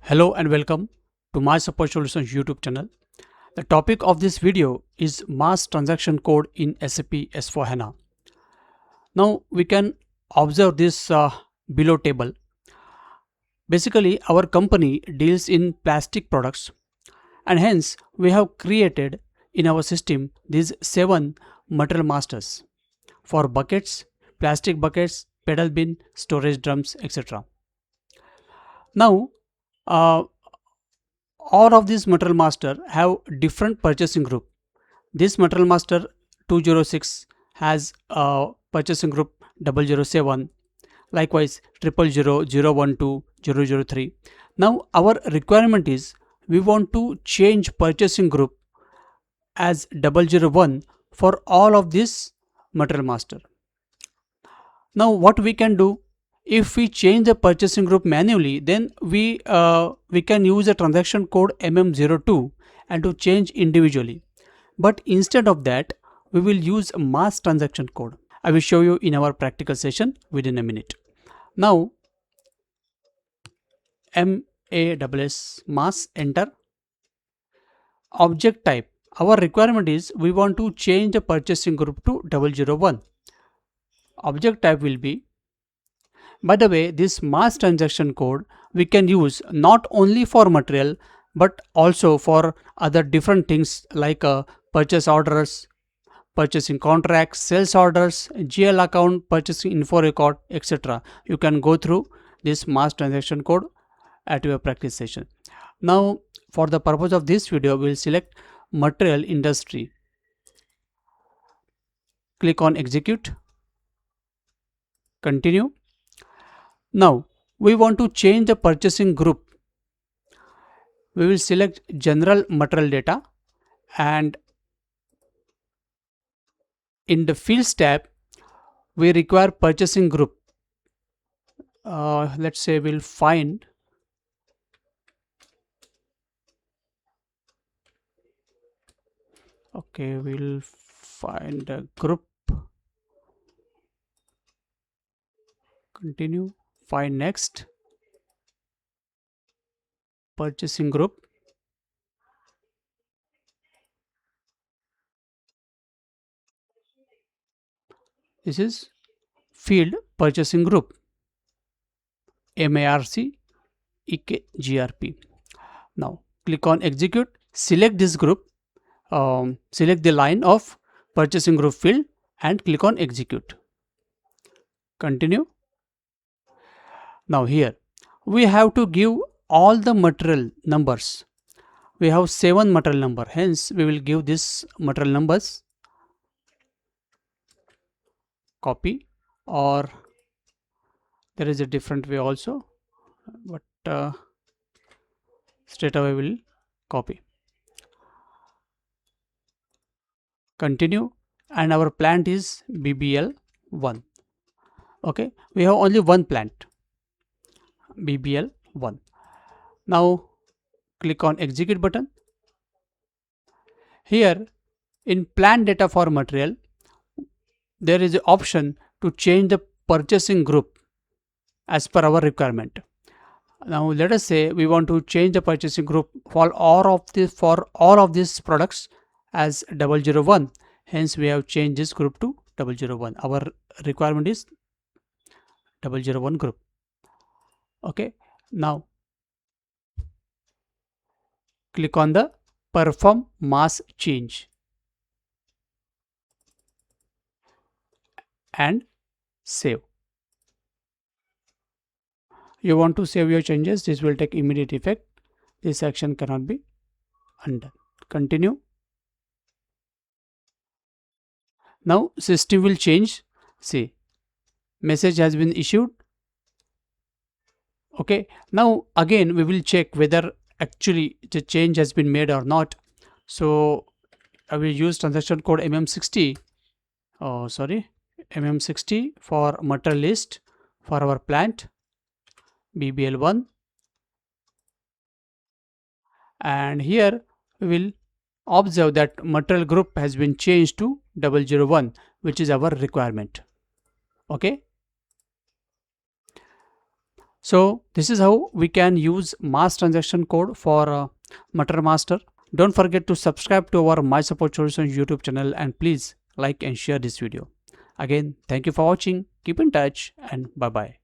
Hello and welcome to My Support Solutions YouTube channel. The topic of this video is mass transaction code in SAP S4 HANA. Now we can observe this below table. Basically, our company deals in plastic products and hence we have created in our system these 7 material masters for buckets, plastic buckets, pedal bin, storage drums, etc. Now, uh, all of these material master have different purchasing group. This material master 206 has a purchasing group 007, likewise 000, 012, 003. Now our requirement is we want to change purchasing group as 001 for all of this material master. Now what we can do, if we change the purchasing group manually, then we can use a transaction code MM02 and to change individually. But instead of that, we will use a mass transaction code. I will show you in our practical session within a minute. Now MASS mass, enter. Object type, our requirement is we want to change the purchasing group to 001. Object type will be, by the way, this mass transaction code we can use not only for material but also for other different things like purchase orders, purchasing contracts, sales orders, GL account, purchasing info record, etc. You can go through this mass transaction code at your practice session. Now for the purpose of this video, we will select material industry. Click on execute. Continue. Now we want to change the purchasing group. We will select general material data and in the fields tab we require purchasing group. Let's say we'll find we'll find a group. Continue. Find next. Purchasing group. This is field purchasing group. MARC EKGRP. Now click on execute. Select this group. Select the line of purchasing group field and click on execute. Continue. Now here we have to give all the material numbers. We have 7 material number, hence we will give this material numbers. Copy, or there is a different way also, but straight away we will copy. Continue, and our plant is BBL1. Okay, we have only one plant, BBL1. Now click on execute button. Here in plant data for material, there is an option to change the purchasing group as per our requirement. Now let us say we want to change the purchasing group for all of these products as 001. Hence we have changed this group to 001. Our requirement is 001 group. Okay, now click on the perform mass change and save. You want to save your changes, this will take immediate effect. This action cannot be undone. Continue. Now system will change. See, message has been issued. Okay, now again we will check whether actually the change has been made or not. So I will use transaction code MM60 for material list for our plant BBL1, and here we will observe that material group has been changed to 001, which is our requirement. Okay, So this is how we can use mass transaction code for Mutter Master. Don't forget to subscribe to our My Support Solutions YouTube channel, and please like and share this video. Again, thank you for watching. Keep in touch and bye bye.